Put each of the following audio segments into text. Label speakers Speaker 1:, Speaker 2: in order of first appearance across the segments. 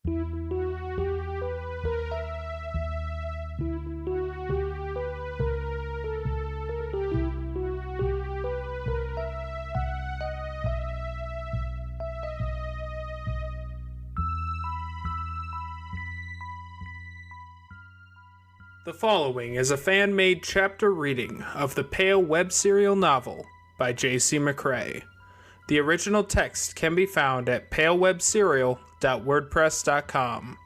Speaker 1: The following is a fan-made chapter reading of the Pale web serial novel by J.C. McCrae. The original text can be found at palewebserial.wordpress.com.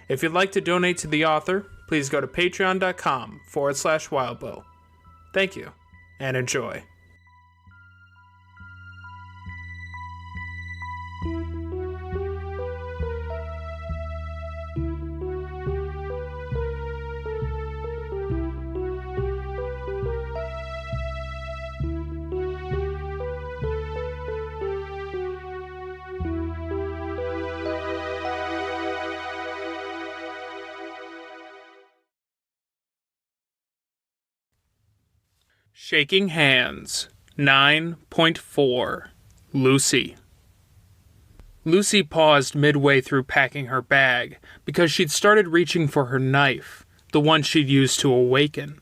Speaker 1: If you'd like to donate to the author, please go to patreon.com/wildbow. Thank you, and enjoy. Shaking Hands, 9.4, Lucy. Lucy paused midway through packing her bag because she'd started reaching for her knife, the one she'd used to awaken.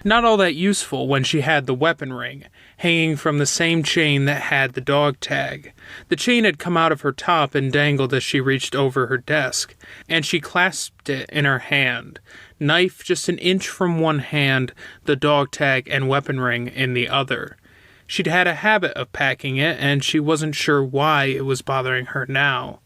Speaker 1: Not all that useful when she had the weapon ring, hanging from the same chain that had the dog tag. The chain had come out of her top and dangled as she reached over her desk, and she clasped it in her hand, knife just an inch from one hand, the dog tag and weapon ring in the other. She'd had a habit of packing it, and she wasn't sure why it was bothering her now.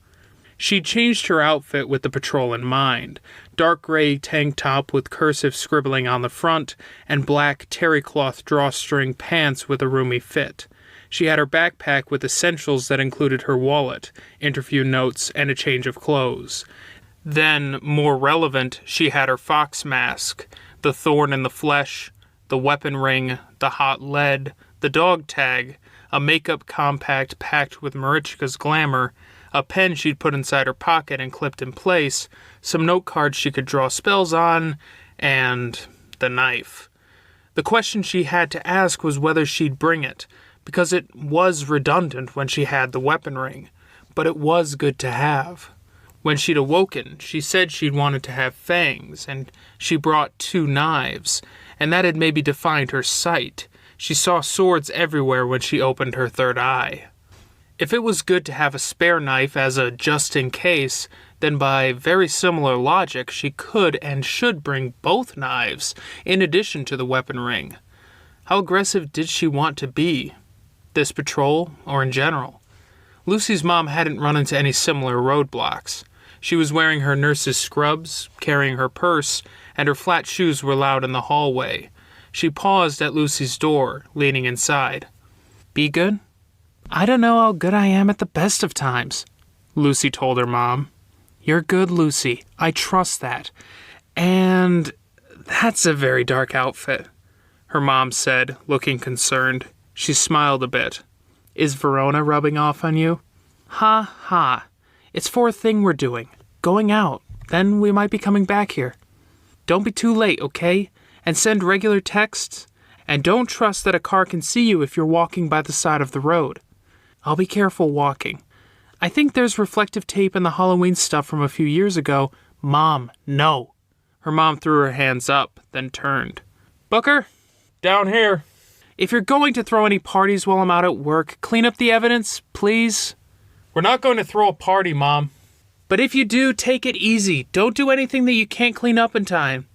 Speaker 1: She'd changed her outfit with the patrol in mind. Dark gray tank top with cursive scribbling on the front, and black terry cloth drawstring pants with a roomy fit. She had her backpack with essentials that included her wallet, interview notes, and a change of clothes. Then, more relevant, she had her fox mask, the thorn in the flesh, the weapon ring, the hot lead, the dog tag, a makeup compact packed with Marichka's glamour, a pen she'd put inside her pocket and clipped in place, some note cards she could draw spells on, and the knife. The question she had to ask was whether she'd bring it, because it was redundant when she had the weapon ring, but it was good to have. When she'd awoken, she said she'd wanted to have fangs, and she brought 2 knives, and that had maybe defined her sight. She saw swords everywhere when she opened her third eye. If it was good to have a spare knife as a just-in-case, then by very similar logic, she could and should bring both knives, in addition to the weapon ring. How aggressive did she want to be? This patrol, or in general? Lucy's mom hadn't run into any similar roadblocks. She was wearing her nurse's scrubs, carrying her purse, and her flat shoes were loud in the hallway. She paused at Lucy's door, leaning inside. "Be good?" "I don't know how good I am at the best of times," Lucy told her mom. "You're good, Lucy. I trust that. And that's a very dark outfit," her mom said, looking concerned. She smiled a bit. "Is Verona rubbing off on you?" "Ha ha. It's for a thing we're doing. Going out. Then we might be coming back here. Don't be too late, okay? And send regular texts. And don't trust that a car can see you if you're walking by the side of the road. I'll be careful walking. I think there's reflective tape in the Halloween stuff from a few years ago. Mom, no." Her mom threw her hands up, then turned. "Booker? Down here. If you're going to throw any parties while I'm out at work, clean up the evidence, please." "We're not going to throw a party, Mom." "But if you do, take it easy. Don't do anything that you can't clean up in time.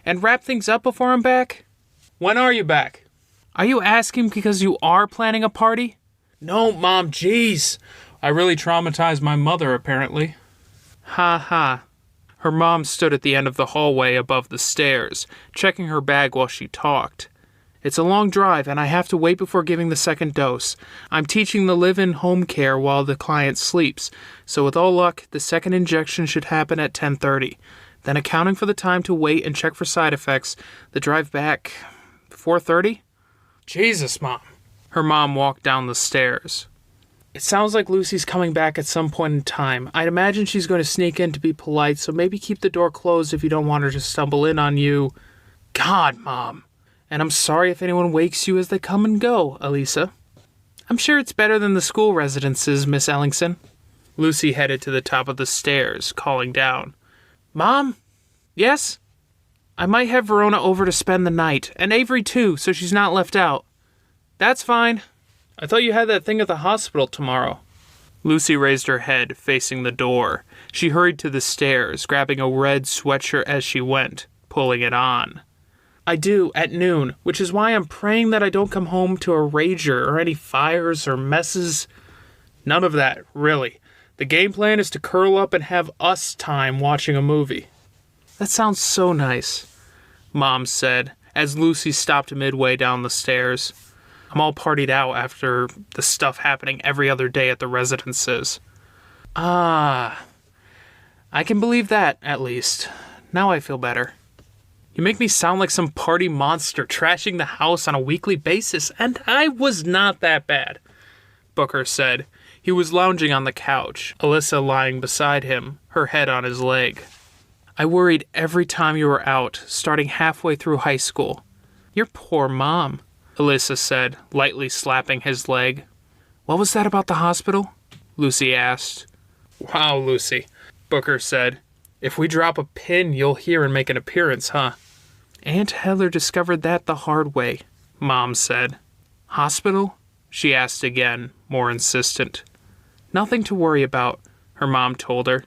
Speaker 1: And wrap things up before I'm back." "When are you back?" "Are you asking because you are planning a party?" "No, Mom, jeez. I really traumatized my mother, apparently." Ha ha. Her mom stood at the end of the hallway above the stairs, checking her bag while she talked. "It's a long drive, and I have to wait before giving the second dose. I'm teaching the live-in home care while the client sleeps, so with all luck, the second injection should happen at 10:30. Then accounting for the time to wait and check for side effects, the drive back, 4:30? "Jesus, Mom." Her mom walked down the stairs. "It sounds like Lucy's coming back at some point in time. I'd imagine she's going to sneak in to be polite, so maybe keep the door closed if you don't want her to stumble in on you." "God, Mom. And I'm sorry if anyone wakes you as they come and go, Elisa." "I'm sure it's better than the school residences, Miss Ellingson." Lucy headed to the top of the stairs, calling down. Mom? Yes? I might have Verona over to spend the night, and Avery too, so she's not left out. That's fine. I thought you had that thing at the hospital tomorrow. Lucy raised her head, facing the door. She hurried to the stairs, grabbing a red sweatshirt as she went, pulling it on. I do, at noon, which is why I'm praying that I don't come home to a rager or any fires or messes. None of that, really. The game plan is to curl up and have us time watching a movie. That sounds so nice, Mom said, as Lucy stopped midway down the stairs. I'm all partied out after the stuff happening every other day at the residences. Ah, I can believe that, at least. Now I feel better. You make me sound like some party monster trashing the house on a weekly basis, and I was not that bad, Booker said. He was lounging on the couch, Alyssa lying beside him, her head on his leg. I worried every time you were out, starting halfway through high school. Your poor mom, Alyssa said, lightly slapping his leg. What was that about the hospital? Lucy asked. Wow, Lucy, Booker said. If we drop a pin, you'll hear and make an appearance, huh? Aunt Heather discovered that the hard way, Mom said. Hospital? She asked again, more insistent. Nothing to worry about, her mom told her.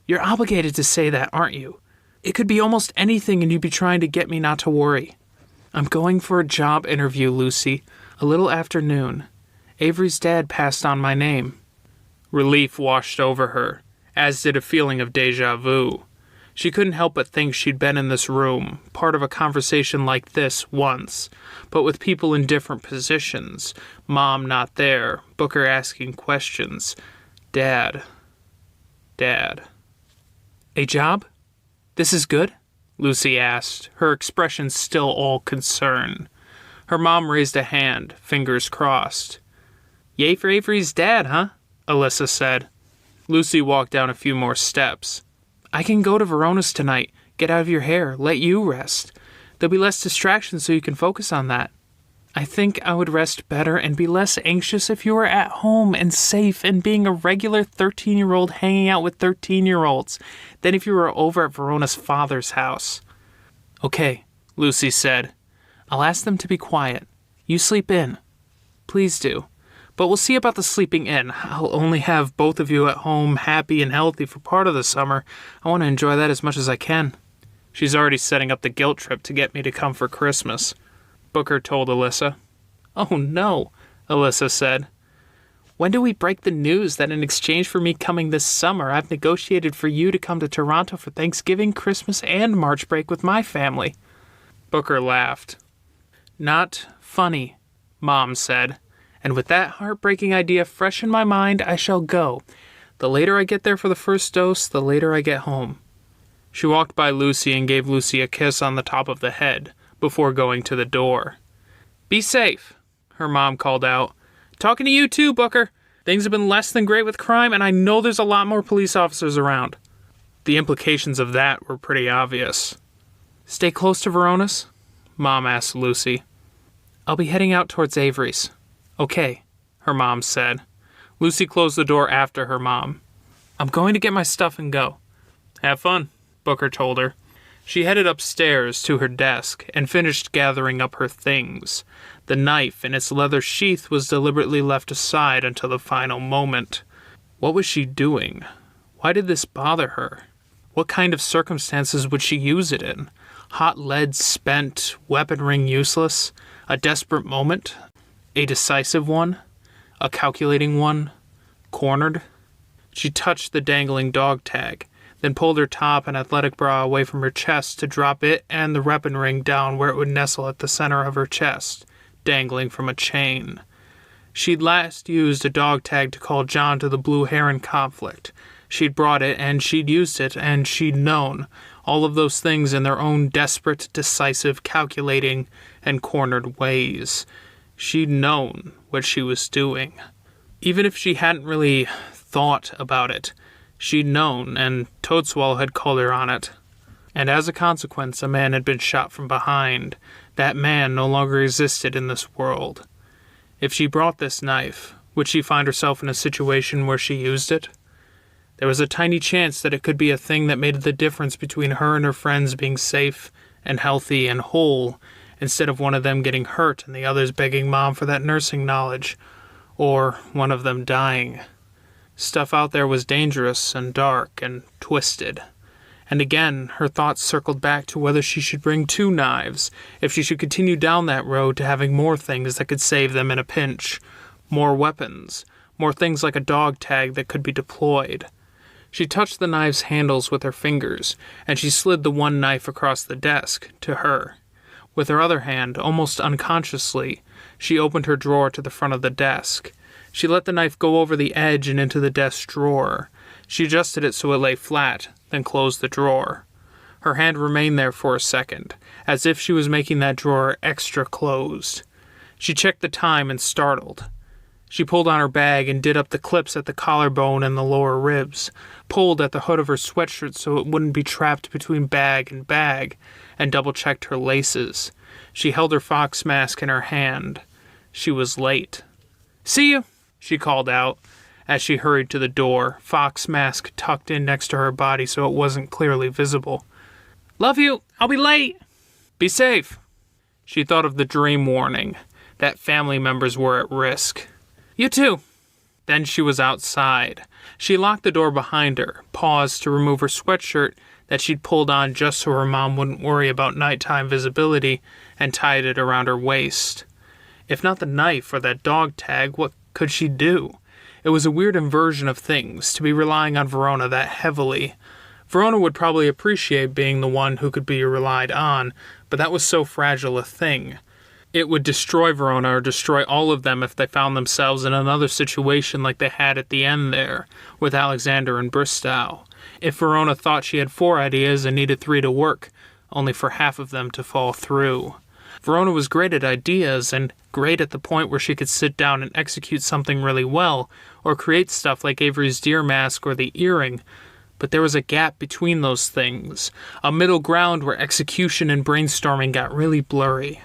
Speaker 1: You're obligated to say that, aren't you? It could be almost anything and you'd be trying to get me not to worry. I'm going for a job interview, Lucy, a little after noon. Avery's dad passed on my name. Relief washed over her, as did a feeling of déjà vu. She couldn't help but think she'd been in this room, part of a conversation like this once, but with people in different positions. Mom not there, Booker asking questions. Dad. A job? This is good? Lucy asked, her expression still all concern. Her mom raised a hand, fingers crossed. Yay for Avery's dad, huh? Alyssa said. Lucy walked down a few more steps. I can go to Verona's tonight, get out of your hair, let you rest. There'll be less distractions so you can focus on that. I think I would rest better and be less anxious if you were at home and safe and being a regular 13-year-old hanging out with 13-year-olds than if you were over at Verona's father's house. Okay, Lucy said. I'll ask them to be quiet. You sleep in. Please do. But we'll see about the sleeping in. I'll only have both of you at home happy and healthy for part of the summer. I want to enjoy that as much as I can. She's already setting up the guilt trip to get me to come for Christmas, Booker told Alyssa. Oh no, Alyssa said. When do we break the news that in exchange for me coming this summer, I've negotiated for you to come to Toronto for Thanksgiving, Christmas, and March break with my family? Booker laughed. Not funny, Mom said. And with that heartbreaking idea fresh in my mind, I shall go. The later I get there for the first dose, the later I get home. She walked by Lucy and gave Lucy a kiss on the top of the head before going to the door. Be safe, her mom called out. Talking to you too, Booker. Things have been less than great with crime, and I know there's a lot more police officers around. The implications of that were pretty obvious. Stay close to Verona's? Mom asked Lucy. I'll be heading out towards Avery's. Okay, her mom said. Lucy closed the door after her mom. I'm going to get my stuff and go. Have fun, Booker told her. She headed upstairs to her desk and finished gathering up her things. The knife in its leather sheath was deliberately left aside until the final moment. What was she doing? Why did this bother her? What kind of circumstances would she use it in? Hot lead spent, weapon ring useless, a desperate moment? A decisive one? A calculating one? Cornered? She touched the dangling dog tag, then pulled her top and athletic bra away from her chest to drop it and the weapon ring down where it would nestle at the center of her chest, dangling from a chain. She'd last used a dog tag to call John to the Blue Heron conflict. She'd brought it, and she'd used it, and she'd known. All of those things in their own desperate, decisive, calculating, and cornered ways. She'd known what she was doing. Even if she hadn't really thought about it, she'd known, and Toadswall had called her on it. And as a consequence, a man had been shot from behind. That man no longer existed in this world. If she brought this knife, would she find herself in a situation where she used it? There was a tiny chance that it could be a thing that made the difference between her and her friends being safe and healthy and whole, instead of one of them getting hurt and the others begging Mom for that nursing knowledge, or one of them dying. Stuff out there was dangerous and dark and twisted. And again, her thoughts circled back to whether she should bring 2 knives, if she should continue down that road to having more things that could save them in a pinch, more weapons, more things like a dog tag that could be deployed. She touched the knives' handles with her fingers, and she slid the one knife across the desk, to her. With her other hand, almost unconsciously, she opened her drawer to the front of the desk. She let the knife go over the edge and into the desk drawer. She adjusted it so it lay flat, then closed the drawer. Her hand remained there for a second, as if she was making that drawer extra closed. She checked the time and startled. She pulled on her bag and did up the clips at the collarbone and the lower ribs, pulled at the hood of her sweatshirt so it wouldn't be trapped between bag, and double-checked her laces. She held her fox mask in her hand. She was late. "See you," she called out, as she hurried to the door, fox mask tucked in next to her body so it wasn't clearly visible. "Love you. I'll be late." "Be safe." She thought of the dream warning, that family members were at risk. "You too." Then she was outside. She locked the door behind her, paused to remove her sweatshirt that she'd pulled on just so her mom wouldn't worry about nighttime visibility, and tied it around her waist. If not the knife or that dog tag, what could she do? It was a weird inversion of things, to be relying on Verona that heavily. Verona would probably appreciate being the one who could be relied on, but that was so fragile a thing. It would destroy Verona or destroy all of them if they found themselves in another situation like they had at the end there, with Alexander and Bristow. If Verona thought she had 4 ideas and needed 3 to work, only for half of them to fall through. Verona was great at ideas, and great at the point where she could sit down and execute something really well, or create stuff like Avery's deer mask or the earring. But there was a gap between those things, a middle ground where execution and brainstorming got really blurry.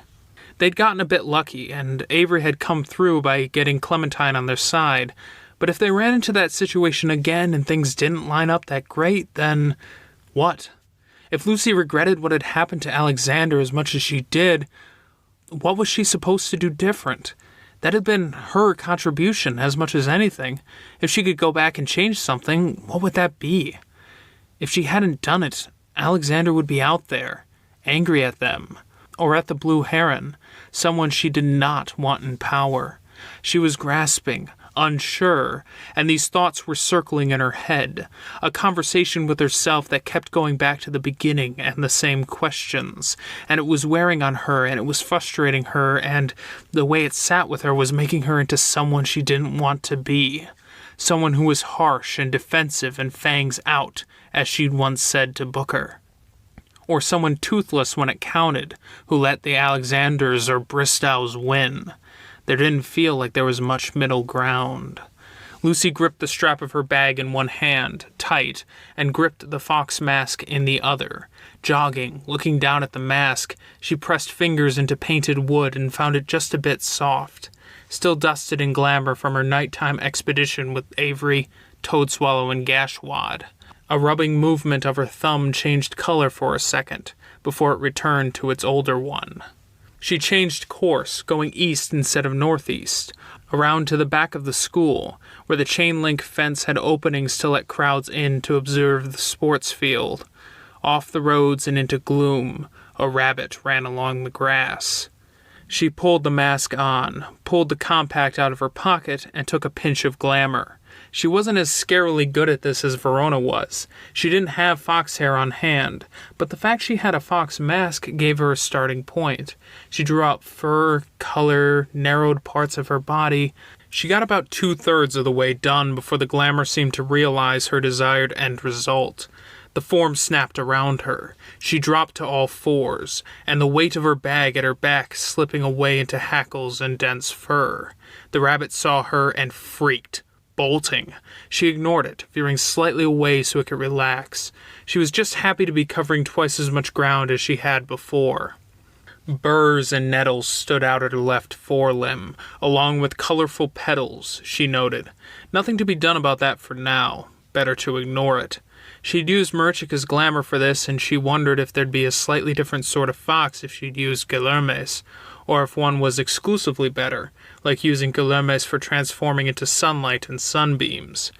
Speaker 1: They'd gotten a bit lucky, and Avery had come through by getting Clementine on their side, but if they ran into that situation again and things didn't line up that great, then what? If Lucy regretted what had happened to Alexander as much as she did, what was she supposed to do different? That had been her contribution as much as anything. If she could go back and change something, what would that be? If she hadn't done it, Alexander would be out there, angry at them, or at the Blue Heron, someone she did not want in power. She was grasping, unsure, and these thoughts were circling in her head, a conversation with herself that kept going back to the beginning and the same questions, and it was wearing on her, and it was frustrating her, and the way it sat with her was making her into someone she didn't want to be, someone who was harsh and defensive and fangs out, as she'd once said to Booker. Or someone toothless when it counted, who let the Alexanders or Bristows win. There didn't feel like there was much middle ground. Lucy gripped the strap of her bag in one hand, tight, and gripped the fox mask in the other. Jogging, looking down at the mask, she pressed fingers into painted wood and found it just a bit soft, still dusted in glamour from her nighttime expedition with Avery, Toadswallow, and Gashwad. A rubbing movement of her thumb changed color for a second, before it returned to its older one. She changed course, going east instead of northeast, around to the back of the school, where the chain-link fence had openings to let crowds in to observe the sports field. Off the roads and into gloom, a rabbit ran along the grass. She pulled the mask on, pulled the compact out of her pocket, and took a pinch of glamour. She wasn't as scarily good at this as Verona was. She didn't have fox hair on hand, but the fact she had a fox mask gave her a starting point. She drew out fur, color, narrowed parts of her body. She got about 2/3 of the way done before the glamour seemed to realize her desired end result. The form snapped around her. She dropped to all fours, and the weight of her bag at her back slipping away into hackles and dense fur. The rabbit saw her and freaked. Bolting. She ignored it, veering slightly away so it could relax. She was just happy to be covering twice as much ground as she had before. Burrs and nettles stood out at her left forelimb, along with colorful petals, she noted. Nothing to be done about that for now, better to ignore it. She'd used Merchika's glamour for this, and she wondered if there'd be a slightly different sort of fox if she'd used Guilherme's, or if one was exclusively better, like using Guilherme's for transforming into sunlight and sunbeams.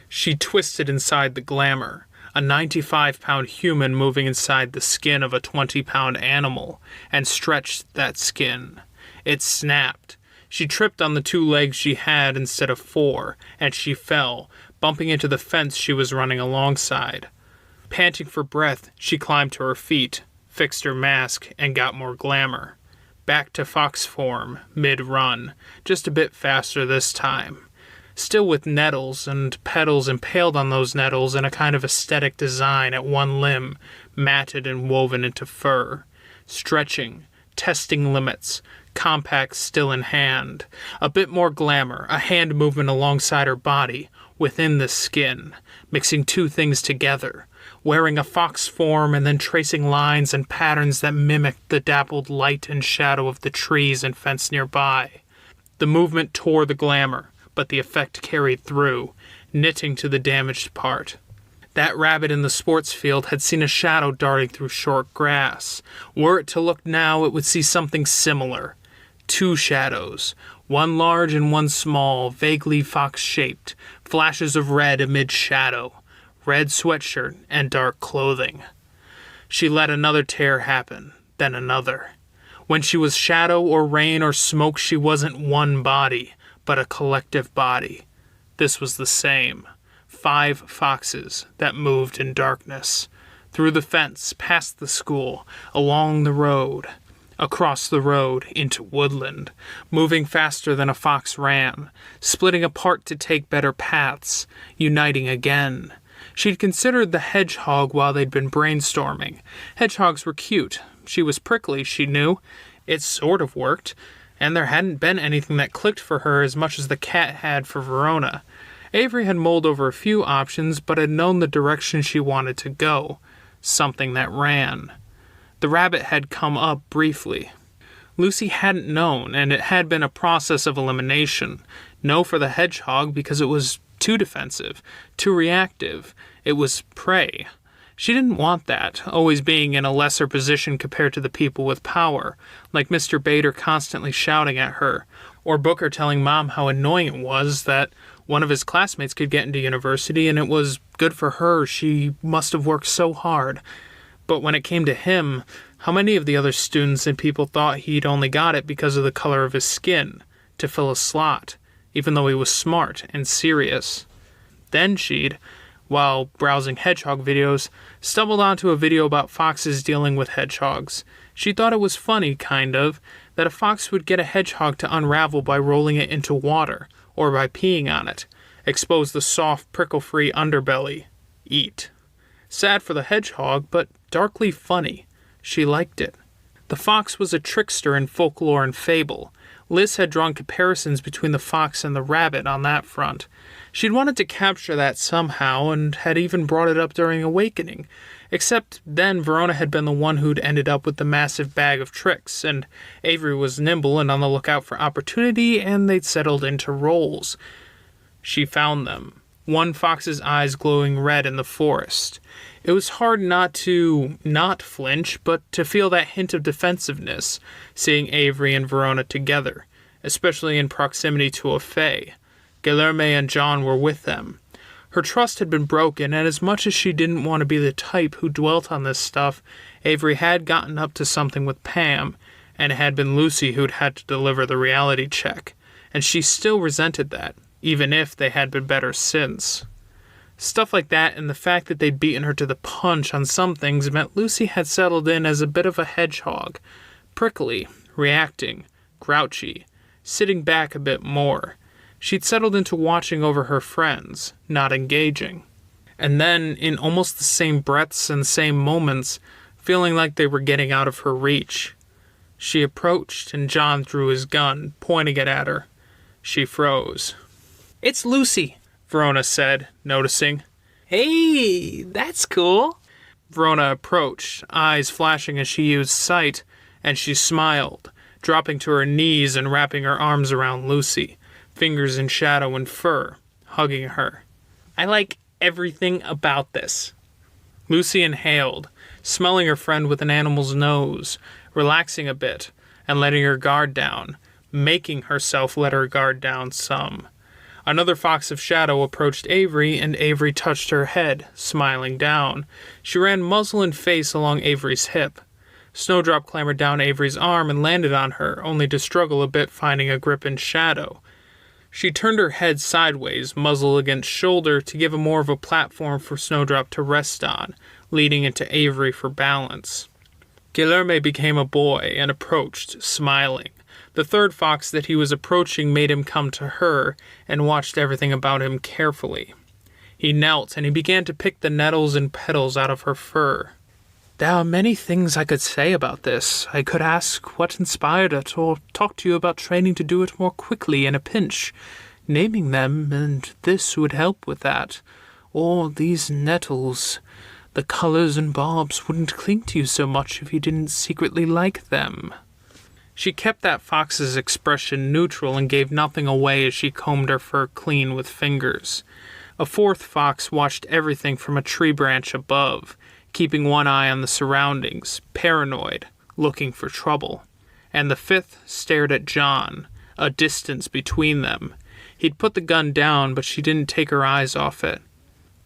Speaker 1: She twisted inside the glamour, a 95-pound human moving inside the skin of a 20-pound animal, and stretched that skin. It snapped. She tripped on the 2 legs she had instead of 4, and she fell, bumping into the fence she was running alongside. Panting for breath, she climbed to her feet, fixed her mask, and got more glamour. Back to fox form, mid-run, just a bit faster this time. Still with nettles and petals impaled on those nettles in a kind of aesthetic design at one limb, matted and woven into fur. Stretching, testing limits, compact still in hand. A bit more glamour, a hand movement alongside her body, within the skin, mixing 2 things together, wearing a fox form and then tracing lines and patterns that mimicked the dappled light and shadow of the trees and fence nearby. The movement tore the glamour, but the effect carried through, knitting to the damaged part. That rabbit in the sports field had seen a shadow darting through short grass. Were it to look now, it would see something similar. 2 shadows, one large and one small, vaguely fox-shaped, flashes of red amid shadow, red sweatshirt and dark clothing. She let another tear happen, then another. When she was shadow or rain or smoke, she wasn't one body, but a collective body. This was the same. 5 foxes that moved in darkness. Through the fence, past the school, along the road, across the road, into woodland, moving faster than a fox ran, splitting apart to take better paths, uniting again. She'd considered the hedgehog while they'd been brainstorming. Hedgehogs were cute. She was prickly, she knew. It sort of worked. And there hadn't been anything that clicked for her as much as the cat had for Verona. Avery had mulled over a few options, but had known the direction she wanted to go. Something that ran. The rabbit had come up briefly. Lucy hadn't known, and it had been a process of elimination. No for the hedgehog because it was too defensive, too reactive. It was prey. She didn't want that, always being in a lesser position compared to the people with power, like Mr. Bader constantly shouting at her, or Booker telling Mom how annoying it was that one of his classmates could get into university and it was good for her, she must have worked so hard. But when it came to him, how many of the other students and people thought he'd only got it because of the color of his skin, to fill a slot, even though he was smart and serious? Then she'd, while browsing hedgehog videos, stumbled onto a video about foxes dealing with hedgehogs. She thought it was funny, kind of, that a fox would get a hedgehog to unravel by rolling it into water, or by peeing on it, expose the soft, prickle-free underbelly, eat. Sad for the hedgehog, but darkly funny. She liked it. The fox was a trickster in folklore and fable. Liz had drawn comparisons between the fox and the rabbit on that front. She'd wanted to capture that somehow, and had even brought it up during Awakening. Except then Verona had been the one who'd ended up with the massive bag of tricks, and Avery was nimble and on the lookout for opportunity, and they'd settled into roles. She found them. One fox's eyes glowing red in the forest. It was hard not to not flinch, but to feel that hint of defensiveness, seeing Avery and Verona together, especially in proximity to a fae. Guilherme and John were with them. Her trust had been broken, and as much as she didn't want to be the type who dwelt on this stuff, Avery had gotten up to something with Pam, and it had been Lucy who'd had to deliver the reality check, and she still resented that, even if they had been better since. Stuff like that and the fact that they'd beaten her to the punch on some things meant Lucy had settled in as a bit of a hedgehog, prickly, reacting, grouchy, sitting back a bit more. She'd settled into watching over her friends, not engaging. And then, in almost the same breaths and same moments, feeling like they were getting out of her reach. She approached, and John drew his gun, pointing it at her. She froze. "It's Lucy," Verona said, noticing. "Hey, that's cool." Verona approached, eyes flashing as she used sight, and she smiled, dropping to her knees and wrapping her arms around Lucy, fingers in shadow and fur, hugging her. I like everything about this." Lucy inhaled, smelling her friend with an animal's nose, relaxing a bit, and letting her guard down, making herself let her guard down some. Another fox of shadow approached Avery, and Avery touched her head, smiling down. She ran muzzle and face along Avery's hip. Snowdrop clambered down Avery's arm and landed on her, only to struggle a bit finding a grip in shadow. She turned her head sideways, muzzle against shoulder, to give a more of a platform for Snowdrop to rest on, leading into Avery for balance. Guilherme became a boy and approached, smiling. The third fox that he was approaching made him come to her and watched everything about him carefully. He knelt and he began to pick the nettles and petals out of her fur. "There are many things I could say about this. I could ask what inspired it, or talk to you about training to do it more quickly in a pinch, naming them, and this would help with that. Or these nettles. The colors and barbs wouldn't cling to you so much if you didn't secretly like them." She kept that fox's expression neutral and gave nothing away as she combed her fur clean with fingers. A fourth fox watched everything from a tree branch above, keeping one eye on the surroundings, paranoid, looking for trouble. And the fifth stared at John, a distance between them. He'd put the gun down, but she didn't take her eyes off it.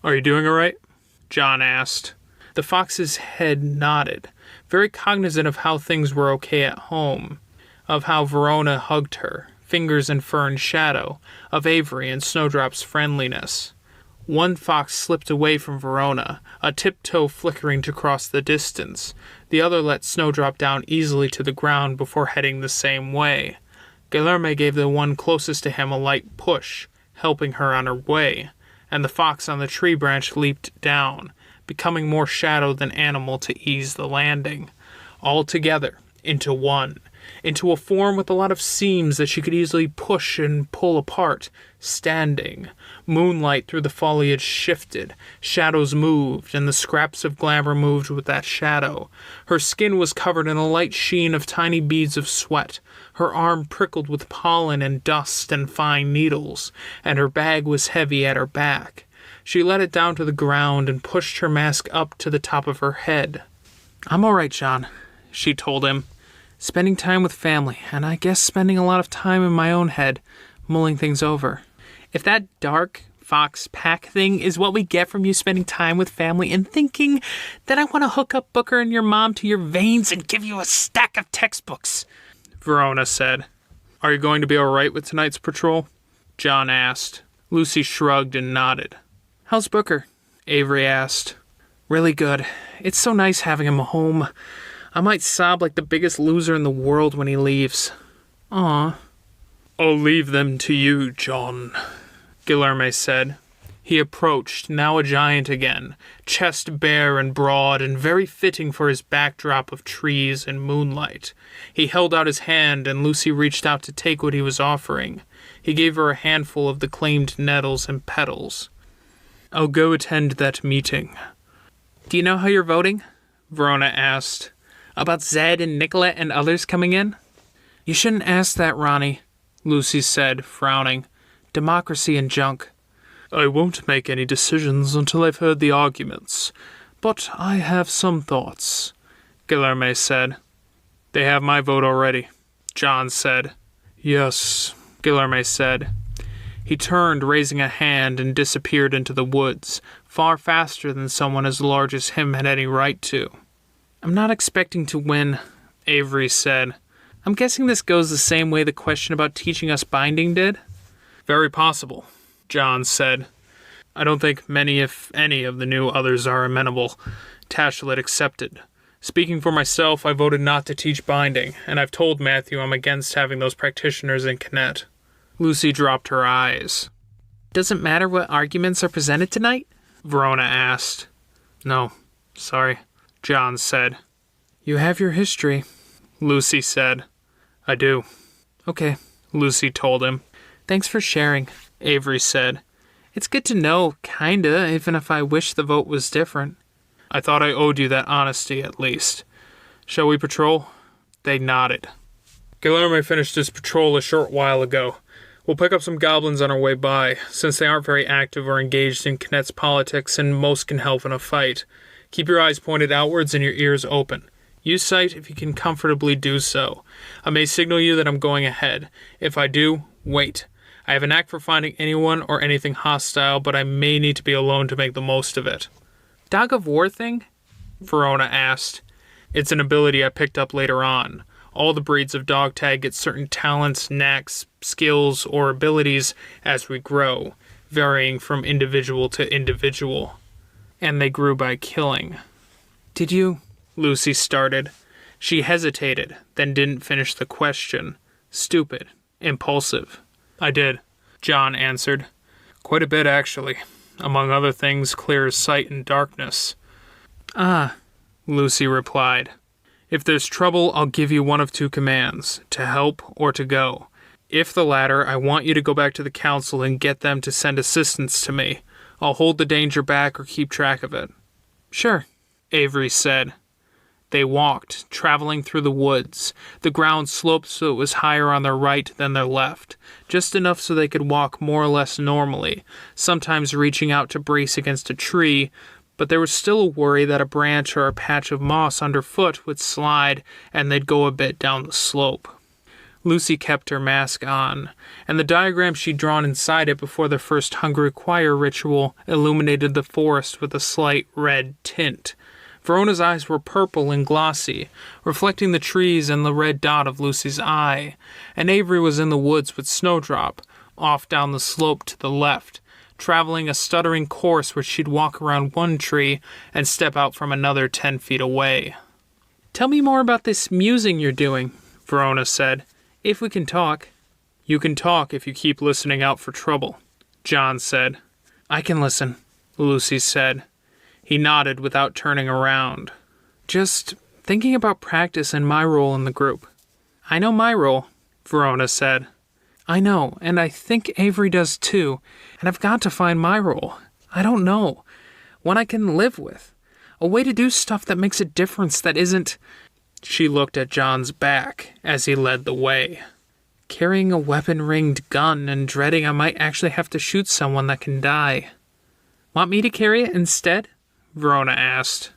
Speaker 1: "Are you doing all right?" John asked. The fox's head nodded, very cognizant of how things were okay at home, of how Verona hugged her, fingers in fur and shadow, of Avery and Snowdrop's friendliness. One fox slipped away from Verona, a tiptoe flickering to cross the distance. The other let Snowdrop down easily to the ground before heading the same way. Guilherme gave the one closest to him a light push, helping her on her way, and the fox on the tree branch leaped down, becoming more shadow than animal to ease the landing. All together, into one, into a form with a lot of seams that she could easily push and pull apart, standing. Moonlight through the foliage shifted, shadows moved, and the scraps of glamour moved with that shadow. Her skin was covered in a light sheen of tiny beads of sweat, her arm prickled with pollen and dust and fine needles, and her bag was heavy at her back. She let it down to the ground and pushed her mask up to the top of her head. "I'm all right, John," she told him. "Spending time with family, and I guess spending a lot of time in my own head, mulling things over." "If that dark fox pack thing is what we get from you spending time with family and thinking, then I want to hook up Booker and your mom to your veins and give you a stack of textbooks," Verona said. "Are you going to be all right with tonight's patrol?" John asked. Lucy shrugged and nodded. "How's Booker?" Avery asked. "Really good. It's so nice having him home. I might sob like the biggest loser in the world when he leaves." "Aw." "I'll leave them to you, John," Guilherme said. He approached, now a giant again, chest bare and broad and very fitting for his backdrop of trees and moonlight. He held out his hand and Lucy reached out to take what he was offering. He gave her a handful of the claimed nettles and petals. "I'll go attend that meeting." "Do you know how you're voting?" Verona asked. "About Zed and Nicolette and others coming in?" "You shouldn't ask that, Ronnie," Lucy said, frowning. "Democracy and junk." "I won't make any decisions until I've heard the arguments, but I have some thoughts," Guilherme said. "They have my vote already," John said. "Yes," Guilherme said. He turned, raising a hand, and disappeared into the woods, far faster than someone as large as him had any right to. "I'm not expecting to win," Avery said. "I'm guessing this goes the same way the question about teaching us binding did?" "Very possible," John said. "I don't think many, if any, of the new others are amenable, Tashalit accepted. Speaking for myself, I voted not to teach binding, and I've told Matthew I'm against having those practitioners in Connect." Lucy dropped her eyes. "Doesn't matter what arguments are presented tonight?" Verona asked. "No, sorry," John said. "You have your history," Lucy said. "I do." "Okay," Lucy told him. "Thanks for sharing," Avery said. "It's good to know, kinda, even if I wish the vote was different." "I thought I owed you that honesty, at least. Shall we patrol?" They nodded. Guilherme finished his patrol a short while ago. We'll pick up some goblins on our way by, since they aren't very active or engaged in Knet's politics and most can help in a fight. Keep your eyes pointed outwards and your ears open. Use sight if you can comfortably do so. I may signal you that I'm going ahead. If I do, wait. I have a knack for finding anyone or anything hostile, but I may need to be alone to make the most of it. Dog of War thing? Verona asked. It's an ability I picked up later on. All the breeds of dog tag get certain talents, knacks, skills, or abilities as we grow, varying from individual to individual. And they grew by killing. Did you? Lucy started. She hesitated, then didn't finish the question. Stupid. Impulsive. I did, John answered. Quite a bit, actually. Among other things, clear as sight in darkness. Ah, Lucy replied. If there's trouble, I'll give you one of two commands, to help or to go. If the latter, I want you to go back to the council and get them to send assistance to me. I'll hold the danger back or keep track of it. Sure, Avery said. They walked, traveling through the woods. The ground sloped so it was higher on their right than their left, just enough so they could walk more or less normally, sometimes reaching out to brace against a tree, but there was still a worry that a branch or a patch of moss underfoot would slide and they'd go a bit down the slope. Lucy kept her mask on, and the diagram she'd drawn inside it before the first Hungry Choir ritual illuminated the forest with a slight red tint. Verona's eyes were purple and glossy, reflecting the trees and the red dot of Lucy's eye, and Avery was in the woods with Snowdrop, off down the slope to the left, traveling a stuttering course where she'd walk around one tree and step out from another 10 feet away. Tell me more about this musing you're doing, Verona said. If we can talk. You can talk if you keep listening out for trouble, John said. I can listen, Lucy said. He nodded without turning around. Just thinking about practice and my role in the group. I know my role, Verona said. I know, and I think Avery does too, and I've got to find my role. I don't know. One I can live with. A way to do stuff that makes a difference that isn't... She looked at John's back as he led the way. Carrying a weapon-ringed gun and dreading I might actually have to shoot someone that can die. Want me to carry it instead? Verona asked.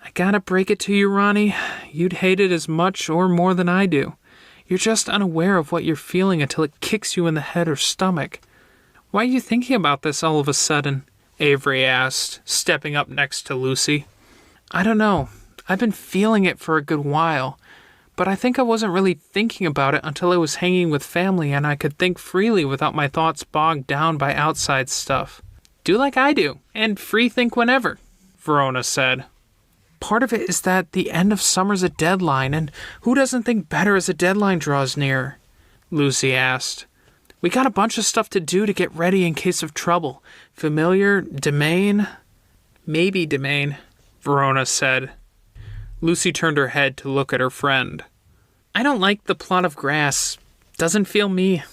Speaker 1: I gotta break it to you, Ronnie. You'd hate it as much or more than I do. You're just unaware of what you're feeling until it kicks you in the head or stomach. Why are you thinking about this all of a sudden? Avery asked, stepping up next to Lucy. I don't know. I've been feeling it for a good while, but I think I wasn't really thinking about it until I was hanging with family and I could think freely without my thoughts bogged down by outside stuff. Do like I do, and free think whenever, Verona said. Part of it is that the end of summer's a deadline, and who doesn't think better as a deadline draws near? Lucy asked. We got a bunch of stuff to do to get ready in case of trouble. Familiar, domain? Maybe domain, Verona said. Lucy turned her head to look at her friend. I don't like the plot of grass. Doesn't feel me.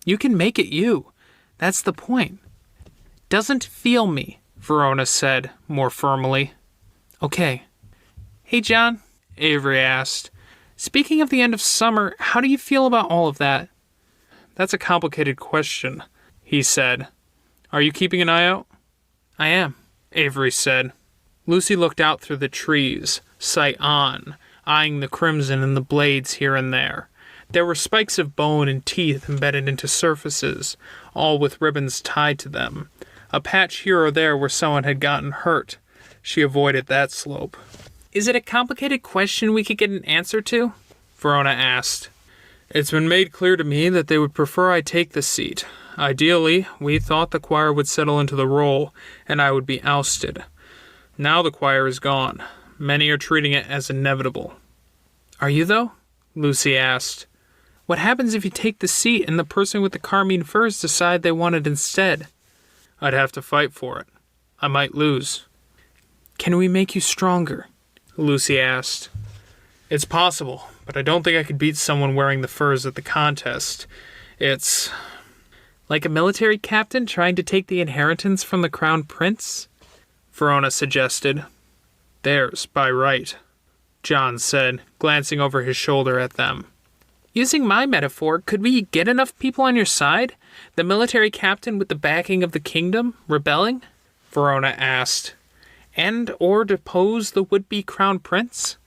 Speaker 1: You can make it you. That's the point. Doesn't feel me, Verona said, more firmly. Okay. Hey, John, Avery asked. Speaking of the end of summer, how do you feel about all of that? That's a complicated question, he said. Are you keeping an eye out? I am, Avery said. Lucy looked out through the trees, sight on, eyeing the crimson in the blades here and there. There were spikes of bone and teeth embedded into surfaces, all with ribbons tied to them. A patch here or there where someone had gotten hurt. She avoided that slope. Is it a complicated question we could get an answer to? Verona asked. It's been made clear to me that they would prefer I take the seat. Ideally, we thought the choir would settle into the role, and I would be ousted. Now the choir is gone. Many are treating it as inevitable. Are you, though? Lucy asked. What happens if you take the seat and the person with the carmine furs decide they want it instead? I'd have to fight for it. I might lose. Can we make you stronger? Lucy asked. It's possible, but I don't think I could beat someone wearing the furs at the contest. It's... Like a military captain trying to take the inheritance from the crown prince? Verona suggested. Theirs, by right, John said, glancing over his shoulder at them. Using my metaphor, could we get enough people on your side? The military captain with the backing of the kingdom, rebelling? Verona asked. And or depose the would-be crown prince?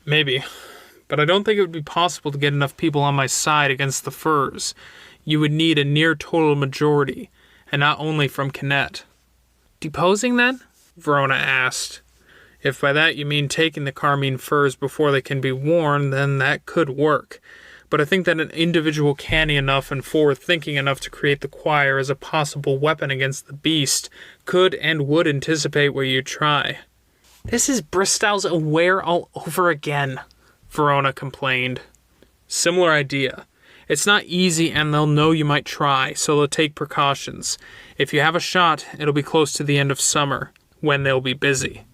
Speaker 1: Maybe, but I don't think it would be possible to get enough people on my side against the furs. You would need a near total majority, and not only from Connect. Deposing, then? Verona asked. If by that you mean taking the carmine furs before they can be worn, then that could work. But I think that an individual canny enough and forward-thinking enough to create the choir as a possible weapon against the beast could and would anticipate where you try. This is Bristol's Aware all over again, Verona complained. Similar idea. It's not easy and they'll know you might try, so they'll take precautions. If you have a shot, it'll be close to the end of summer, when they'll be busy.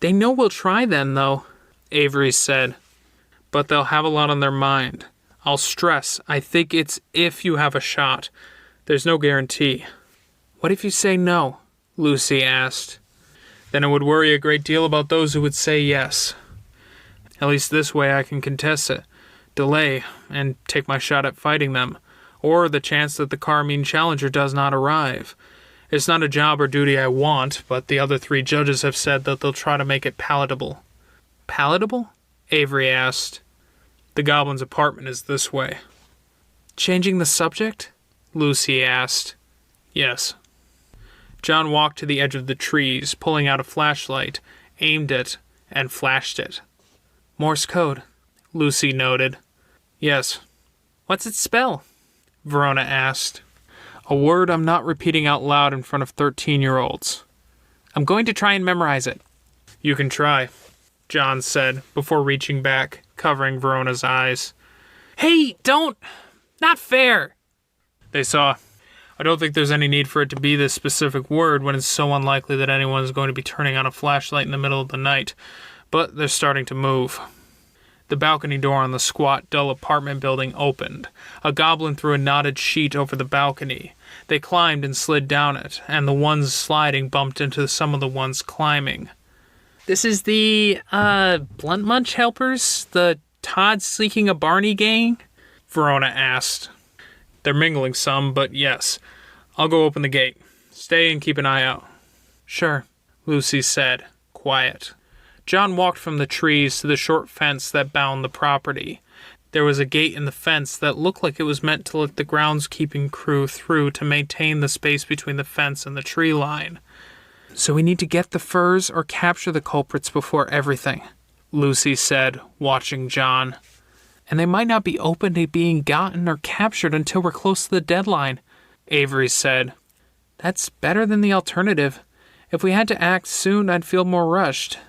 Speaker 1: They know we'll try then, though, Avery said. But they'll have a lot on their mind. I'll stress, I think it's if you have a shot. There's no guarantee. What if you say no? Lucy asked. Then it would worry a great deal about those who would say yes. At least this way I can contest it, delay, and take my shot at fighting them, or the chance that the Carmine Challenger does not arrive. It's not a job or duty I want, but the other 3 judges have said that they'll try to make it palatable. Palatable? Avery asked. The goblin's apartment is this way. Changing the subject? Lucy asked. Yes. John walked to the edge of the trees, pulling out a flashlight, aimed it, and flashed it. Morse code, Lucy noted. Yes. What's it spell? Verona asked. A word I'm not repeating out loud in front of 13-year-olds. I'm going to try and memorize it. You can try, John said, before reaching back, covering Verona's eyes. Hey, don't! Not fair! They saw. I don't think there's any need for it to be this specific word when it's so unlikely that anyone is going to be turning on a flashlight in the middle of the night. But they're starting to move. The balcony door on the squat, dull apartment building opened. A goblin threw a knotted sheet over the balcony. They climbed and slid down it, and the ones sliding bumped into some of the ones climbing. This is the, Blunt Munch helpers? The Todd Seeking a Barney gang? Verona asked. They're mingling some, but yes. I'll go open the gate. Stay and keep an eye out. Sure, Lucy said, quiet. John walked from the trees to the short fence that bound the property. There was a gate in the fence that looked like it was meant to let the groundskeeping crew through to maintain the space between the fence and the tree line. So we need to get the furs or capture the culprits before everything, Lucy said, watching John. And they might not be open to being gotten or captured until we're close to the deadline, Avery said. That's better than the alternative. If we had to act soon, I'd feel more rushed.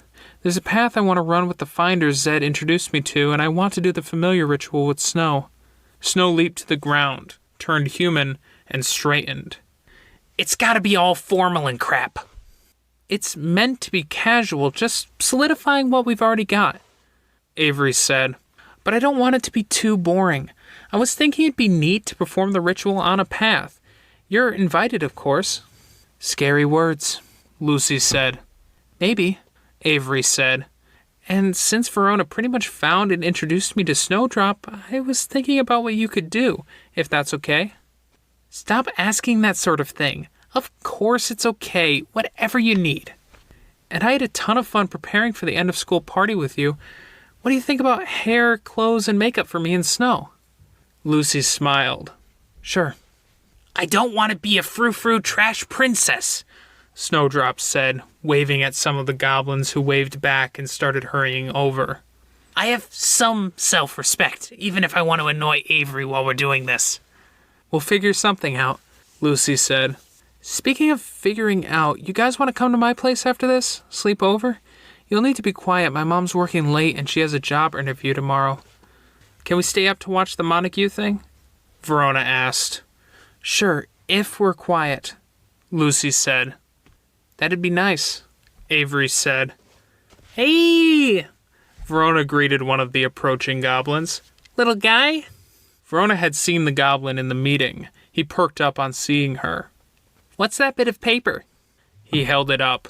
Speaker 1: There's a path I want to run with the finders Zed introduced me to, and I want to do the familiar ritual with Snow. Snow leaped to the ground, turned human, and straightened. It's gotta be all formal and crap. It's meant to be casual, just solidifying what we've already got, Avery said. But I don't want it to be too boring. I was thinking it'd be neat to perform the ritual on a path. You're invited, of course. Scary words, Lucy said. Maybe, Avery said. And since Verona pretty much found and introduced me to Snowdrop, I was thinking about what you could do, if that's okay. Stop asking that sort of thing. Of course it's okay, whatever you need. And I had a ton of fun preparing for the end-of-school party with you. What do you think about hair, clothes, and makeup for me and Snow? Lucy smiled. Sure. I don't want to be a frou-frou trash princess, Snowdrop said, waving at some of the goblins who waved back and started hurrying over. I have some self-respect, even if I want to annoy Avery while we're doing this. We'll figure something out, Lucy said. Speaking of figuring out, you guys want to come to my place after this? Sleep over? You'll need to be quiet. My mom's working late and she has a job interview tomorrow. Can we stay up to watch the Montague thing? Verona asked. Sure, if we're quiet, Lucy said. That'd be nice, Avery said. Hey! Verona greeted one of the approaching goblins. Little guy? Verona had seen the goblin in the meeting. He perked up on seeing her. What's that bit of paper? He held it up.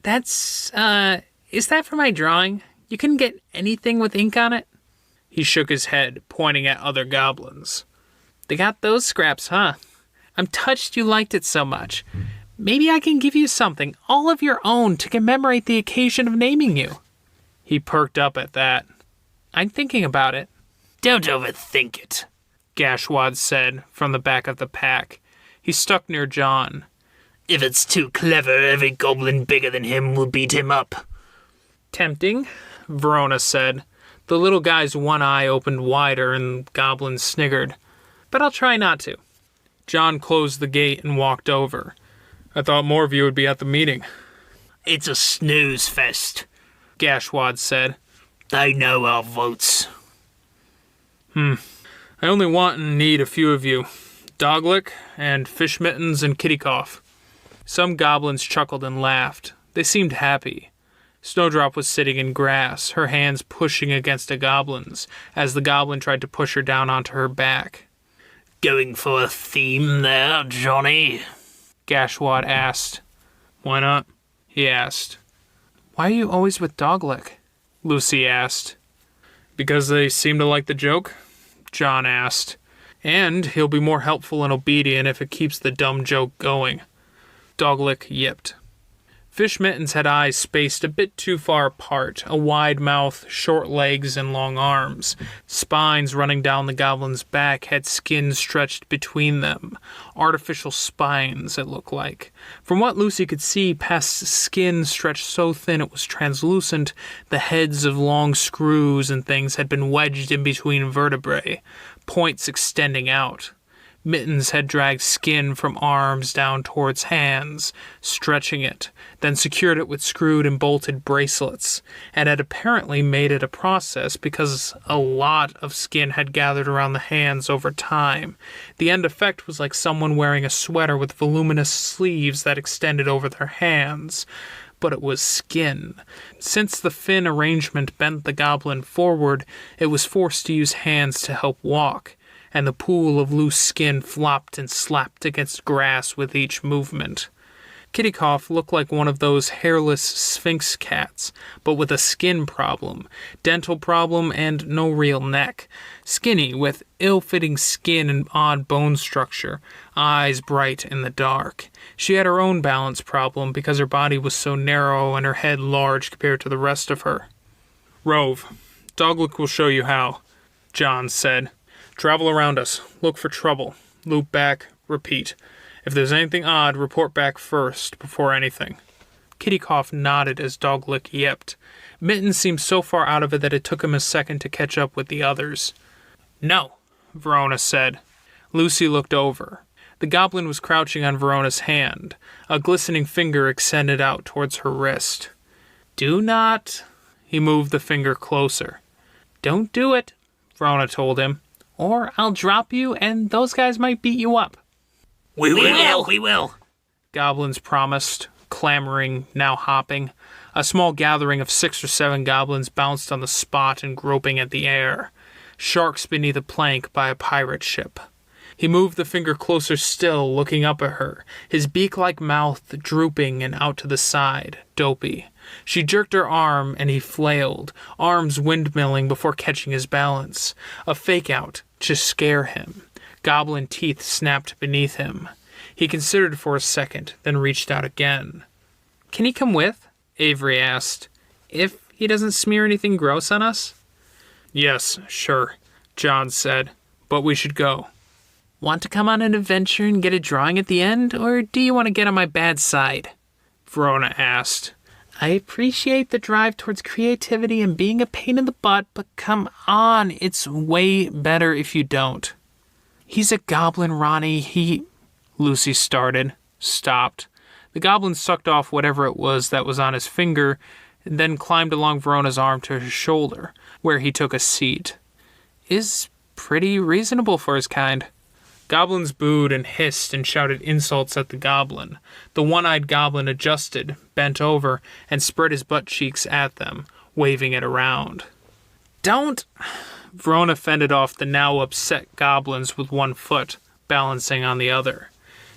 Speaker 1: That's, is that for my drawing? You couldn't get anything with ink on it? He shook his head, pointing at other goblins. They got those scraps, huh? I'm touched you liked it so much. Maybe I can give you something, all of your own, to commemorate the occasion of naming you. He perked up at that. I'm thinking about it.
Speaker 2: Don't overthink it,
Speaker 1: Gashwad said from the back of the pack. He stuck near John.
Speaker 2: If it's too clever, every goblin bigger than him will beat him up.
Speaker 1: Tempting, Verona said. The little guy's one eye opened wider and the goblin sniggered. But I'll try not to. John closed the gate and walked over. I thought more of you would be at the meeting.
Speaker 2: It's a snooze fest,
Speaker 1: Gashwad said.
Speaker 2: They know our votes.
Speaker 1: I only want and need a few of you. Doglick and Fish Mittens and Kittycough. Some goblins chuckled and laughed. They seemed happy. Snowdrop was sitting in grass, her hands pushing against a goblin's, as the goblin tried to push her down onto her back.
Speaker 2: Going for a theme there, Johnny?
Speaker 1: Gashwad asked. Why not? He asked. Why are you always with Doglick? Lucy asked. Because they seem to like the joke? John asked. And he'll be more helpful and obedient if it keeps the dumb joke going. Doglick yipped. Fish Mittens had eyes spaced a bit too far apart, a wide mouth, short legs, and long arms. Spines running down the goblin's back had skin stretched between them. Artificial spines, it looked like. From what Lucy could see, past skin stretched so thin it was translucent, the heads of long screws and things had been wedged in between vertebrae, points extending out. Mittens had dragged skin from arms down towards hands, stretching it, then secured it with screwed and bolted bracelets, and had apparently made it a process because a lot of skin had gathered around the hands over time. The end effect was like someone wearing a sweater with voluminous sleeves that extended over their hands. But it was skin. Since the fin arrangement bent the goblin forward, it was forced to use hands to help walk, and the pool of loose skin flopped and slapped against grass with each movement. Kittycough looked like one of those hairless sphinx cats, but with a skin problem, dental problem, and no real neck. Skinny, with ill-fitting skin and odd bone structure, eyes bright in the dark. She had her own balance problem because her body was so narrow and her head large compared to the rest of her. Rove, Doglick will show you how, John said. Travel around us. Look for trouble. Loop back. Repeat. If there's anything odd, report back first, before anything. Kittycough nodded as Doglick yipped. Mittens seemed so far out of it that it took him a second to catch up with the others. No, Verona said. Lucy looked over. The goblin was crouching on Verona's hand. A glistening finger extended out towards her wrist. Do not... He moved the finger closer. Don't do it, Verona told him. Or I'll drop you, and those guys might beat you up.
Speaker 2: We will.
Speaker 1: Goblins promised, clamoring, now hopping. A small gathering of 6 or 7 goblins bounced on the spot and groping at the air. Sharks beneath a plank by a pirate ship. He moved the finger closer still, looking up at her, his beak-like mouth drooping and out to the side, dopey. She jerked her arm, and he flailed, arms windmilling before catching his balance. A fake-out to scare him. Goblin teeth snapped beneath him. He considered for a second, then reached out again. Can he come with? Avery asked. If he doesn't smear anything gross on us? Yes, sure, John said. But we should go. Want to come on an adventure and get a drawing at the end, or do you want to get on my bad side? Verona asked. I appreciate the drive towards creativity and being a pain in the butt, but come on, it's way better if you don't. He's a goblin, Ronnie. Lucy started, stopped. The goblin sucked off whatever it was that was on his finger, and then climbed along Verona's arm to his shoulder, where he took a seat. Is pretty reasonable for his kind. Goblins booed and hissed and shouted insults at the goblin. The one-eyed goblin adjusted, bent over, and spread his butt cheeks at them, waving it around. Don't... Verona fended off the now upset goblins with one foot, balancing on the other.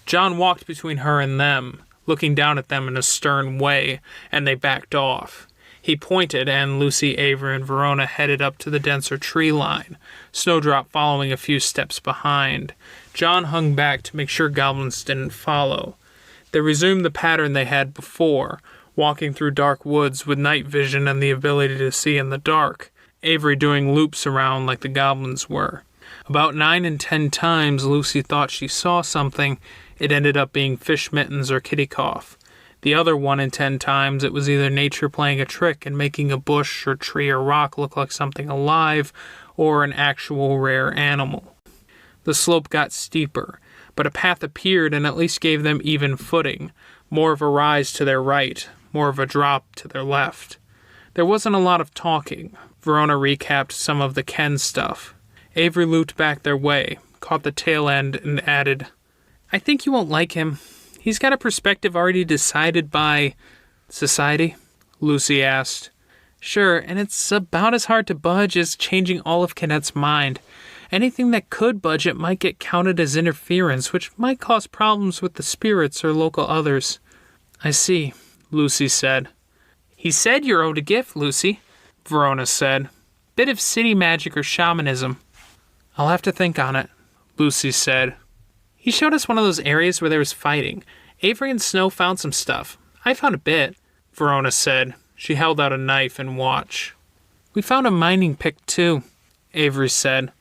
Speaker 1: John walked between her and them, looking down at them in a stern way, and they backed off. He pointed, and Lucy, Avery, and Verona headed up to the denser tree line, Snowdrop following a few steps behind. John hung back to make sure goblins didn't follow. They resumed the pattern they had before, walking through dark woods with night vision and the ability to see in the dark, Avery doing loops around like the goblins were. About 9 and 10 times Lucy thought she saw something. It ended up being Fish Mittens or Kitty Cough. The other 1 in 10 times it was either nature playing a trick and making a bush or tree or rock look like something alive or an actual rare animal. The slope got steeper, but a path appeared and at least gave them even footing, more of a rise to their right, more of a drop to their left. There wasn't a lot of talking. Verona recapped some of the Ken stuff. Avery looped back their way, caught the tail end, and added, "I think you won't like him. He's got a perspective already decided by society?" Lucy asked. "Sure, and it's about as hard to budge as changing all of Kennet's mind. Anything that could budge it might get counted as interference, which might cause problems with the spirits or local others." "I see," Lucy said. "He said you're owed a gift, Lucy," Verona said. "Bit of city magic or shamanism." "I'll have to think on it," Lucy said. "He showed us one of those areas where there was fighting. Avery and Snow found some stuff. I found a bit," Verona said. She held out a knife and watch. "We found a mining pick, too," Avery said.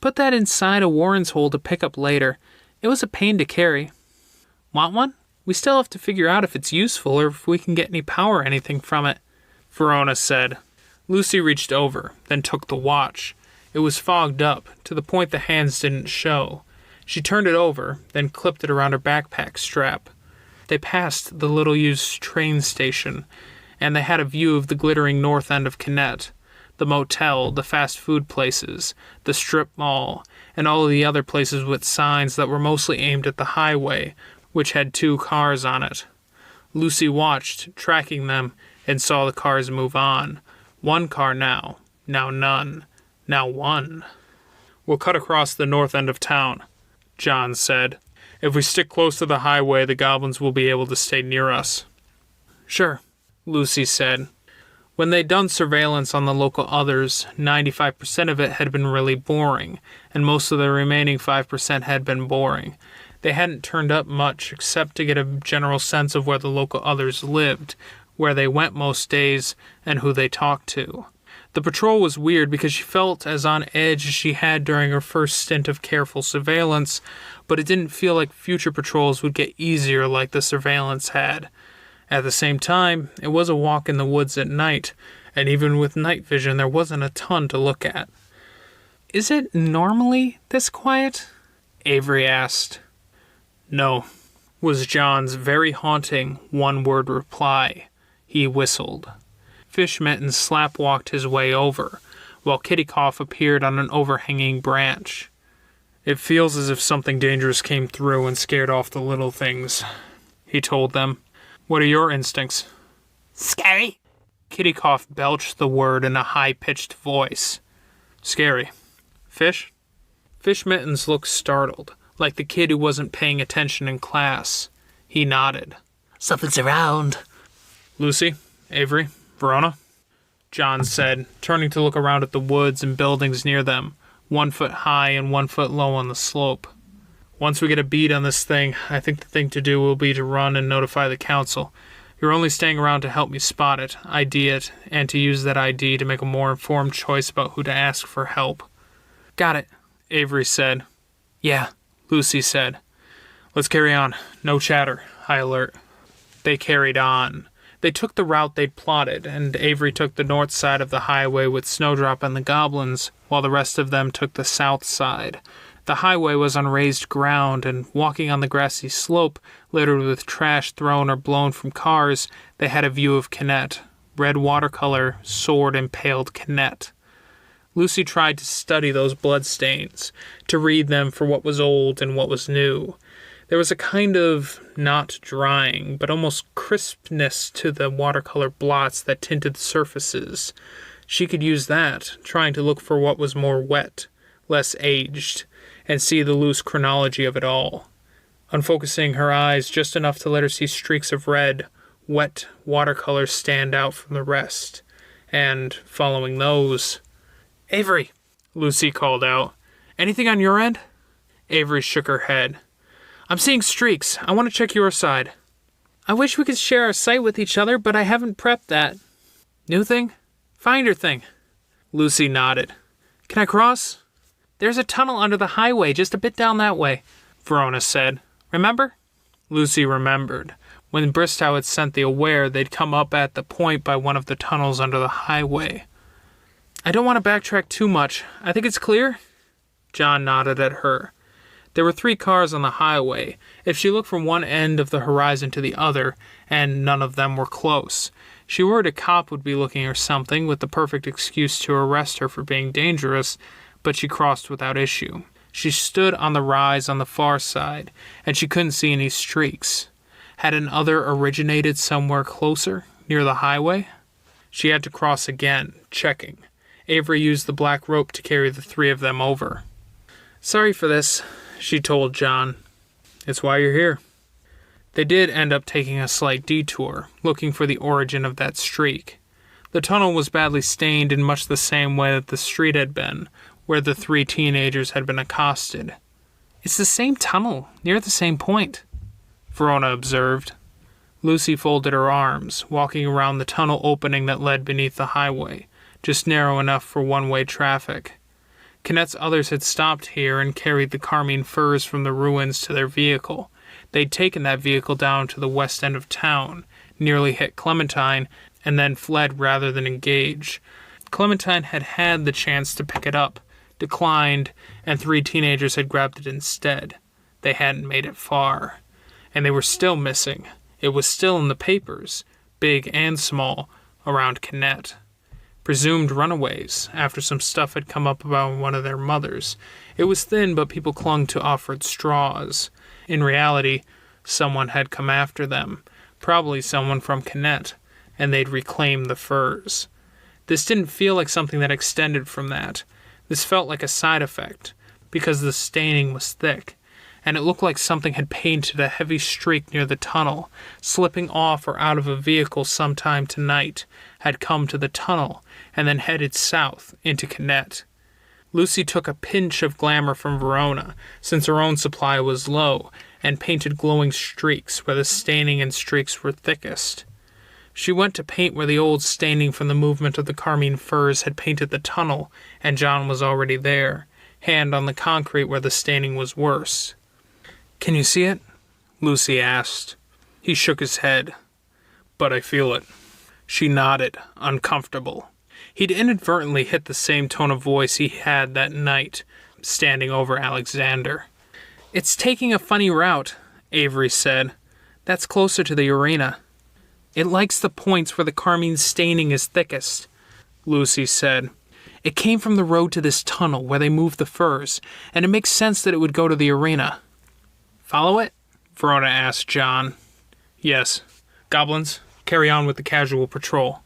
Speaker 1: "Put that inside a Warren's hole to pick up later. It was a pain to carry." "Want one? We still have to figure out if it's useful or if we can get any power or anything from it," Verona said. Lucy reached over, then took the watch. It was fogged up, to the point the hands didn't show. She turned it over, then clipped it around her backpack strap. They passed the little-used train station, and they had a view of the glittering north end of Kennet, the motel, the fast food places, the strip mall, and all of the other places with signs that were mostly aimed at the highway, which had 2 cars on it. Lucy watched, tracking them, and saw the cars move on. 1 car now none, now 1. "We'll cut across the north end of town," John said. "If we stick close to the highway, the goblins will be able to stay near us." "Sure," Lucy said. When they'd done surveillance on the local others, 95% of it had been really boring, and most of the remaining 5% had been boring. They hadn't turned up much except to get a general sense of where the local others lived, where they went most days, and who they talked to. The patrol was weird because she felt as on edge as she had during her first stint of careful surveillance, but it didn't feel like future patrols would get easier like the surveillance had. At the same time, it was a walk in the woods at night, and even with night vision there wasn't a ton to look at. "Is it normally this quiet?" Avery asked. "No," was John's very haunting one-word reply. He whistled. Fish Mittens slap-walked his way over, while Kitty Cough appeared on an overhanging branch. "It feels as if something dangerous came through and scared off the little things," he told them. "What are your instincts?"
Speaker 2: Scary?
Speaker 1: Kitty Cough belched the word in a high-pitched voice. "Scary. Fish?" Fish Mittens looked startled, like the kid who wasn't paying attention in class. He nodded.
Speaker 2: Something's around.
Speaker 1: "Lucy? Avery? Verona?" John said, turning to look around at the woods and buildings near them, 1 foot high and 1 foot low on the slope. "Once we get a bead on this thing, I think the thing to do will be to run and notify the council. You're only staying around to help me spot it, ID it, and to use that ID to make a more informed choice about who to ask for help." "Got it," Avery said. "Yeah," Lucy said. "Let's carry on. No chatter. High alert." They carried on. They took the route they'd plotted, and Avery took the north side of the highway with Snowdrop and the goblins, while the rest of them took the south side. The highway was on raised ground, and walking on the grassy slope, littered with trash thrown or blown from cars, they had a view of Kennet. Red watercolor, sword-impaled Kennet. Lucy tried to study those bloodstains, to read them for what was old and what was new. There was a kind of not drying, but almost crispness to the watercolor blots that tinted the surfaces. She could use that, trying to look for what was more wet, less aged, and see the loose chronology of it all. Unfocusing her eyes just enough to let her see streaks of red, wet watercolor stand out from the rest. And following those... "Avery," Lucy called out. "Anything on your end?" Avery shook her head. "I'm seeing streaks. I want to check your side." "I wish we could share our sight with each other, but I haven't prepped that." "New thing? Finder thing." Lucy nodded. "Can I cross?" "There's a tunnel under the highway just a bit down that way," Verona said. "Remember?" Lucy remembered. When Bristow had sent the Aware, they'd come up at the point by one of the tunnels under the highway. "I don't want to backtrack too much. I think it's clear?" John nodded at her. There were 3 cars on the highway. If she looked from one end of the horizon to the other, and none of them were close, she worried a cop would be looking or something, with the perfect excuse to arrest her for being dangerous, but she crossed without issue. She stood on the rise on the far side, and she couldn't see any streaks. Had another originated somewhere closer, near the highway? She had to cross again, checking. Avery used the black rope to carry the 3 of them over. "Sorry for this," she told John. "It's why you're here." They did end up taking a slight detour, looking for the origin of that streak. The tunnel was badly stained in much the same way that the street had been, where the 3 teenagers had been accosted. "It's the same tunnel, near the same point," Verona observed. Lucy folded her arms, walking around the tunnel opening that led beneath the highway, just narrow enough for one-way traffic. Kennet's others had stopped here and carried the carmine furs from the ruins to their vehicle. They'd taken that vehicle down to the west end of town, nearly hit Clementine, and then fled rather than engage. Clementine had had the chance to pick it up, declined, and 3 teenagers had grabbed it instead. They hadn't made it far. And they were still missing. It was still in the papers, big and small, around Kennet. Presumed runaways, after some stuff had come up about one of their mothers. It was thin, but people clung to offered straws. In reality, someone had come after them, probably someone from Kennet, and they'd reclaim the furs. This didn't feel like something that extended from that. This felt like a side effect, because the staining was thick, and it looked like something had painted a heavy streak near the tunnel, slipping off or out of a vehicle sometime tonight, had come to the tunnel, and then headed south into Kennet. Lucy took a pinch of glamour from Verona, since her own supply was low, and painted glowing streaks where the staining and streaks were thickest. She went to paint where the old staining from the movement of the carmine furs had painted the tunnel, and John was already there, hand on the concrete where the staining was worse. "Can you see it?" Lucy asked. He shook his head. "But I feel it." She nodded, uncomfortable. He'd inadvertently hit the same tone of voice he had that night, standing over Alexander. "It's taking a funny route," Avery said. "That's closer to the arena." "It likes the points where the carmine staining is thickest," Lucy said. "It came from the road to this tunnel where they moved the furs, and it makes sense that it would go to the arena." "Follow it?" Verona asked John. "Yes. Goblins, carry on with the casual patrol."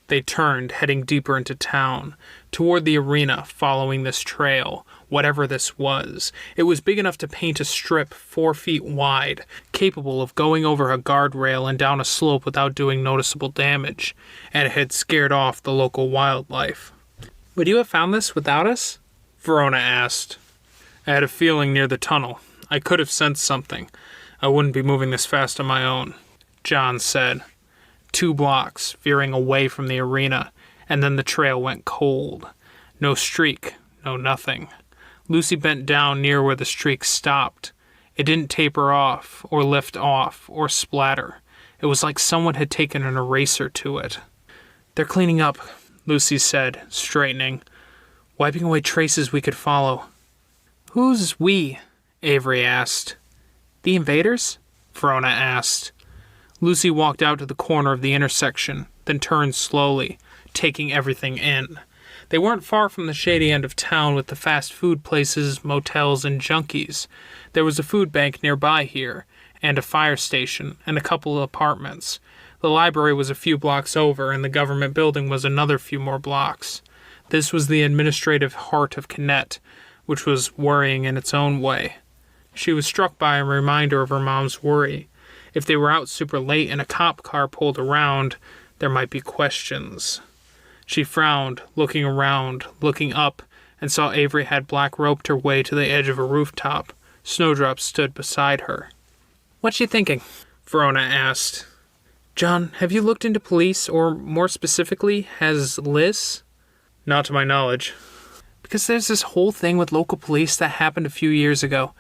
Speaker 1: They turned, heading deeper into town, toward the arena, following this trail, whatever this was. It was big enough to paint a strip 4 feet wide, capable of going over a guardrail and down a slope without doing noticeable damage, and it had scared off the local wildlife. "Would you have found this without us?" Verona asked. "I had a feeling near the tunnel. I could have sensed something. I wouldn't be moving this fast on my own," John said. 2 blocks, veering away from the arena, and then the trail went cold. No streak, no nothing. Lucy bent down near where the streak stopped. It didn't taper off, or lift off, or splatter. It was like someone had taken an eraser to it. "They're cleaning up," Lucy said, straightening. "Wiping away traces we could follow." "Who's we?" Avery asked. "The invaders?" Verona asked. Lucy walked out to the corner of the intersection, then turned slowly, taking everything in. They weren't far from the shady end of town with the fast food places, motels, and junkies. There was a food bank nearby here, and a fire station, and a couple of apartments. The library was a few blocks over, and the government building was another few more blocks. This was the administrative heart of Kennet, which was worrying in its own way. She was struck by a reminder of her mom's worry. If they were out super late and a cop car pulled around, there might be questions. She frowned, looking around, looking up, and saw Avery had black roped her way to the edge of a rooftop. Snowdrop stood beside her. "What's she thinking?" Verona asked. "John, have you looked into police, or more specifically, has Liz?" "Not to my knowledge." "Because there's this whole thing with local police that happened a few years ago.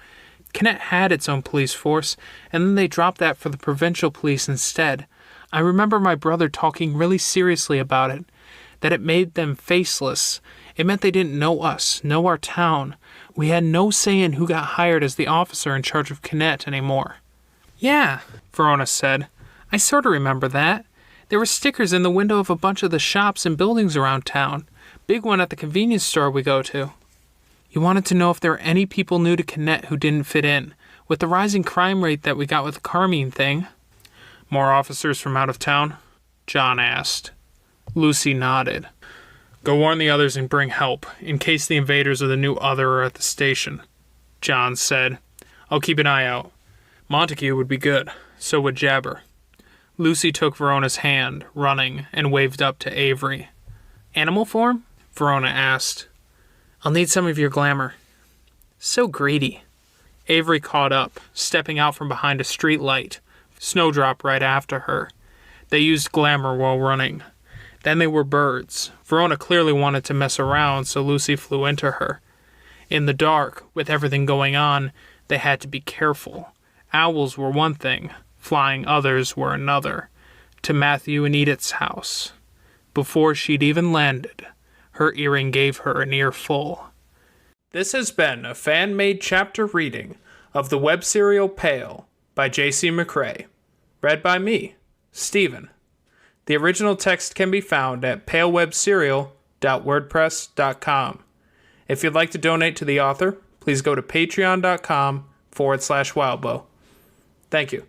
Speaker 1: Connect had its own police force, and then they dropped that for the provincial police instead. I remember my brother talking really seriously about it, that it made them faceless. It meant they didn't know us, know our town. We had no say in who got hired as the officer in charge of Connect anymore." "Yeah," Verona said. "I sort of remember that. There were stickers in the window of a bunch of the shops and buildings around town. Big one at the convenience store we go to. You wanted to know if there were any people new to Connect who didn't fit in, with the rising crime rate that we got with the Carmine thing." "More officers from out of town?" John asked. Lucy nodded. "Go warn the others and bring help, in case the invaders or the new other are at the station," John said. "I'll keep an eye out. Montague would be good. So would Jabber." Lucy took Verona's hand, running, and waved up to Avery. "Animal form?" Verona asked. "I'll need some of your glamour." "So greedy." Avery caught up, stepping out from behind a street light. Snowdrop right after her. They used glamour while running. Then they were birds. Verona clearly wanted to mess around, so Lucy flew into her. In the dark, with everything going on, they had to be careful. Owls were one thing, flying others were another. To Matthew and Edith's house. Before she'd even landed, her earring gave her an earful. This has been a fan-made chapter reading of the web serial Pale by J.C. McCrae. Read by me, Stephen. The original text can be found at palewebserial.wordpress.com. If you'd like to donate to the author, please go to patreon.com/wildbow. Thank you.